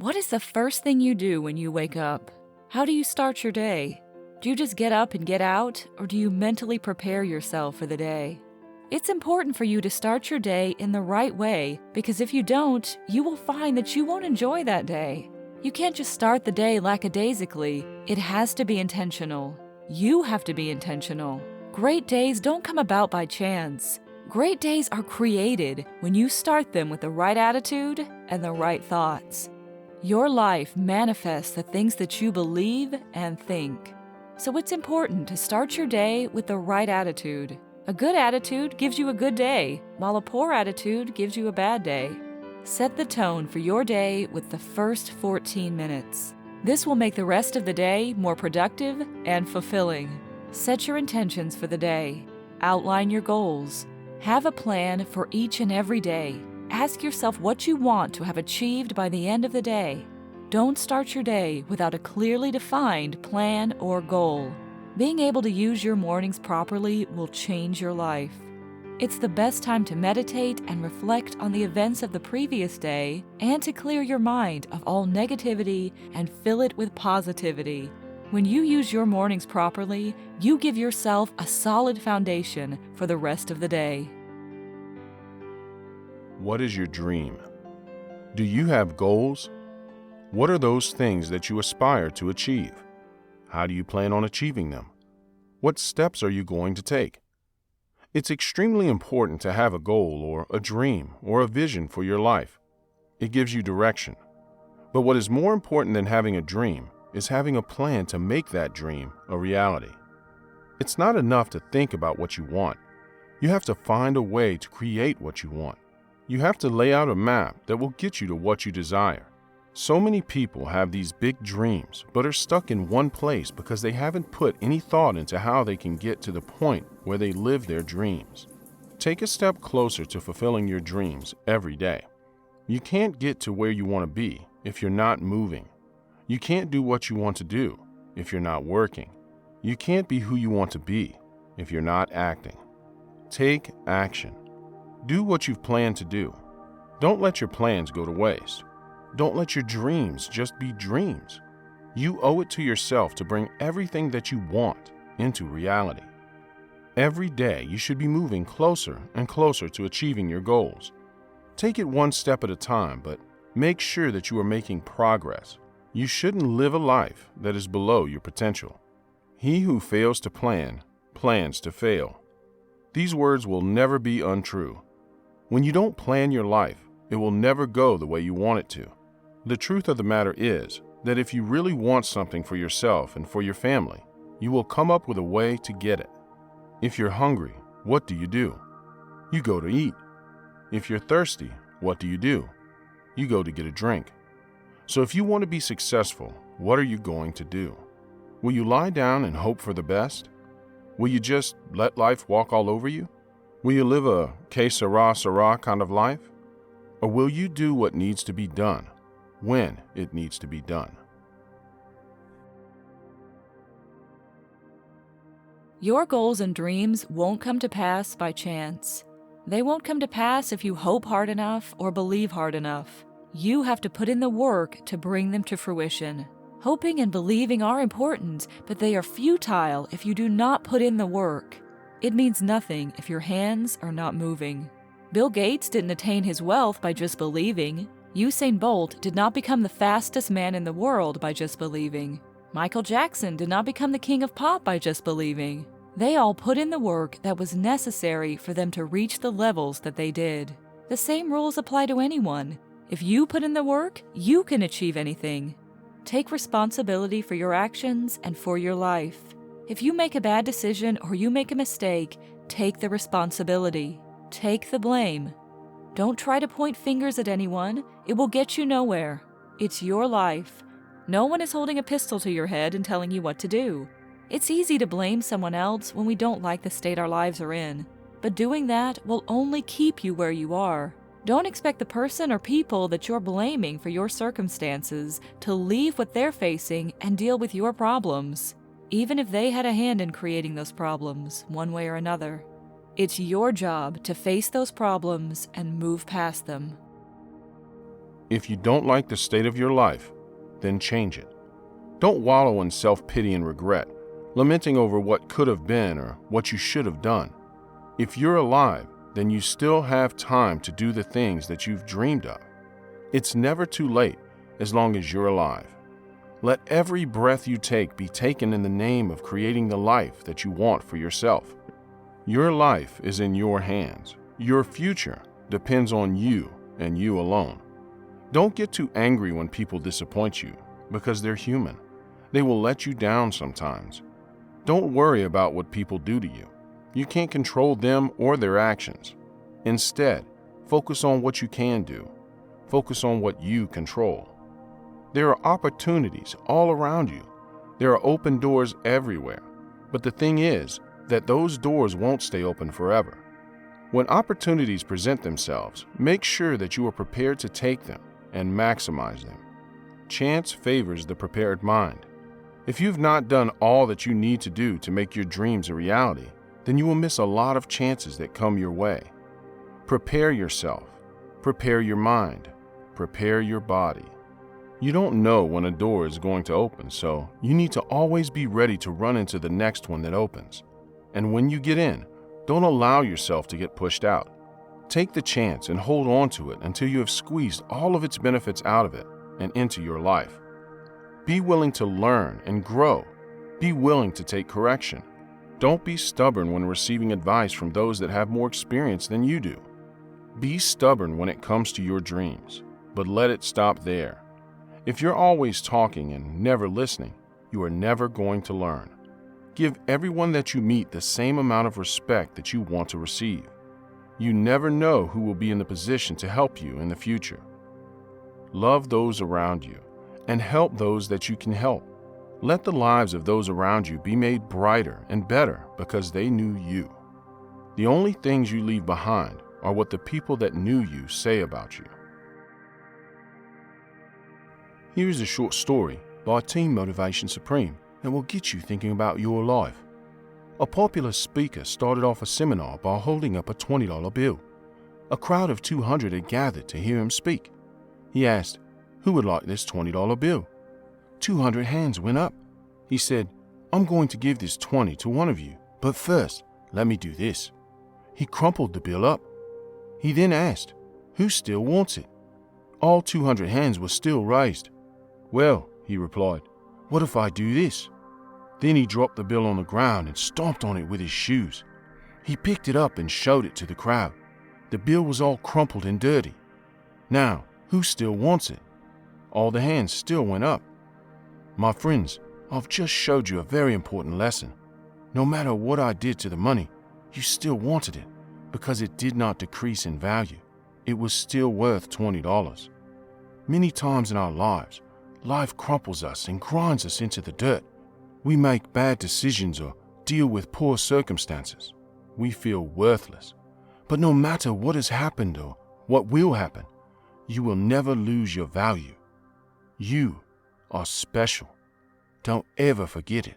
What is the first thing you do when you wake up? How do you start your day? Do you just get up and get out, or do you mentally prepare yourself for the day? It's important for you to start your day in the right way, because if you don't, you will find that you won't enjoy that day. You can't just start the day lackadaisically. It has to be intentional. You have to be intentional. Great days don't come about by chance. Great days are created when you start them with the right attitude and the right thoughts. Your life manifests the things that you believe and think. So it's important to start your day with the right attitude. A good attitude gives you a good day, while a poor attitude gives you a bad day. Set the tone for your day with the first 14 minutes. This will make the rest of the day more productive and fulfilling. Set your intentions for the day. Outline your goals. Have a plan for each and every day. Ask yourself what you want to have achieved by the end of the day. Don't start your day without a clearly defined plan or goal. Being able to use your mornings properly will change your life. It's the best time to meditate and reflect on the events of the previous day and to clear your mind of all negativity and fill it with positivity. When you use your mornings properly, you give yourself a solid foundation for the rest of the day. What is your dream? Do you have goals? What are those things that you aspire to achieve? How do you plan on achieving them? What steps are you going to take? It's extremely important to have a goal or a dream or a vision for your life. It gives you direction. But what is more important than having a dream is having a plan to make that dream a reality. It's not enough to think about what you want. You have to find a way to create what you want. You have to lay out a map that will get you to what you desire. So many people have these big dreams, but are stuck in one place because they haven't put any thought into how they can get to the point where they live their dreams. Take a step closer to fulfilling your dreams every day. You can't get to where you want to be if you're not moving. You can't do what you want to do if you're not working. You can't be who you want to be if you're not acting. Take action. Do what you've planned to do. Don't let your plans go to waste. Don't let your dreams just be dreams. You owe it to yourself to bring everything that you want into reality. Every day you should be moving closer and closer to achieving your goals. Take it one step at a time, but make sure that you are making progress. You shouldn't live a life that is below your potential. He who fails to plan, plans to fail. These words will never be untrue. When you don't plan your life, it will never go the way you want it to. The truth of the matter is that if you really want something for yourself and for your family, you will come up with a way to get it. If you're hungry, what do? You go to eat. If you're thirsty, what do? You go to get a drink. So if you want to be successful, what are you going to do? Will you lie down and hope for the best? Will you just let life walk all over you? Will you live a que sera, sera kind of life? Or will you do what needs to be done, when it needs to be done? Your goals and dreams won't come to pass by chance. They won't come to pass if you hope hard enough or believe hard enough. You have to put in the work to bring them to fruition. Hoping and believing are important, but they are futile if you do not put in the work. It means nothing if your hands are not moving. Bill Gates didn't attain his wealth by just believing. Usain Bolt did not become the fastest man in the world by just believing. Michael Jackson did not become the king of pop by just believing. They all put in the work that was necessary for them to reach the levels that they did. The same rules apply to anyone. If you put in the work, you can achieve anything. Take responsibility for your actions and for your life. If you make a bad decision or you make a mistake, take the responsibility. Take the blame. Don't try to point fingers at anyone. It will get you nowhere. It's your life. No one is holding a pistol to your head and telling you what to do. It's easy to blame someone else when we don't like the state our lives are in, but doing that will only keep you where you are. Don't expect the person or people that you're blaming for your circumstances to leave what they're facing and deal with your problems, even if they had a hand in creating those problems, one way or another. It's your job to face those problems and move past them. If you don't like the state of your life, then change it. Don't wallow in self-pity and regret, lamenting over what could have been or what you should have done. If you're alive, then you still have time to do the things that you've dreamed of. It's never too late as long as you're alive. Let every breath you take be taken in the name of creating the life that you want for yourself. Your life is in your hands. Your future depends on you and you alone. Don't get too angry when people disappoint you, because they're human. They will let you down sometimes. Don't worry about what people do to you. You can't control them or their actions. Instead, focus on what you can do. Focus on what you control. There are opportunities all around you. There are open doors everywhere. But the thing is that those doors won't stay open forever. When opportunities present themselves, make sure that you are prepared to take them and maximize them. Chance favors the prepared mind. If you've not done all that you need to do to make your dreams a reality, then you will miss a lot of chances that come your way. Prepare yourself. Prepare your mind. Prepare your body. You don't know when a door is going to open, so you need to always be ready to run into the next one that opens. And when you get in, don't allow yourself to get pushed out. Take the chance and hold on to it until you have squeezed all of its benefits out of it and into your life. Be willing to learn and grow. Be willing to take correction. Don't be stubborn when receiving advice from those that have more experience than you do. Be stubborn when it comes to your dreams, but let it stop there. If you're always talking and never listening, you are never going to learn. Give everyone that you meet the same amount of respect that you want to receive. You never know who will be in the position to help you in the future. Love those around you and help those that you can help. Let the lives of those around you be made brighter and better because they knew you. The only things you leave behind are what the people that knew you say about you. Here is a short story by Team Motivation Supreme that will get you thinking about your life. A popular speaker started off a seminar by holding up a $20 bill. A crowd of 200 had gathered to hear him speak. He asked, "Who would like this $20 bill?" 200 hands went up. He said, "I'm going to give this 20 to one of you, but first, let me do this." He crumpled the bill up. He then asked, "Who still wants it?" All 200 hands were still raised. "Well," he replied, "what if I do this?" Then he dropped the bill on the ground and stomped on it with his shoes. He picked it up and showed it to the crowd. The bill was all crumpled and dirty. "Now, who still wants it?" All the hands still went up. My friends, I've just showed you a very important lesson. No matter what I did to the money, you still wanted it because it did not decrease in value. It was still worth $20. Many times in our lives, life crumples us and grinds us into the dirt. We make bad decisions or deal with poor circumstances. We feel worthless. But no matter what has happened or what will happen, you will never lose your value. You are special. Don't ever forget it.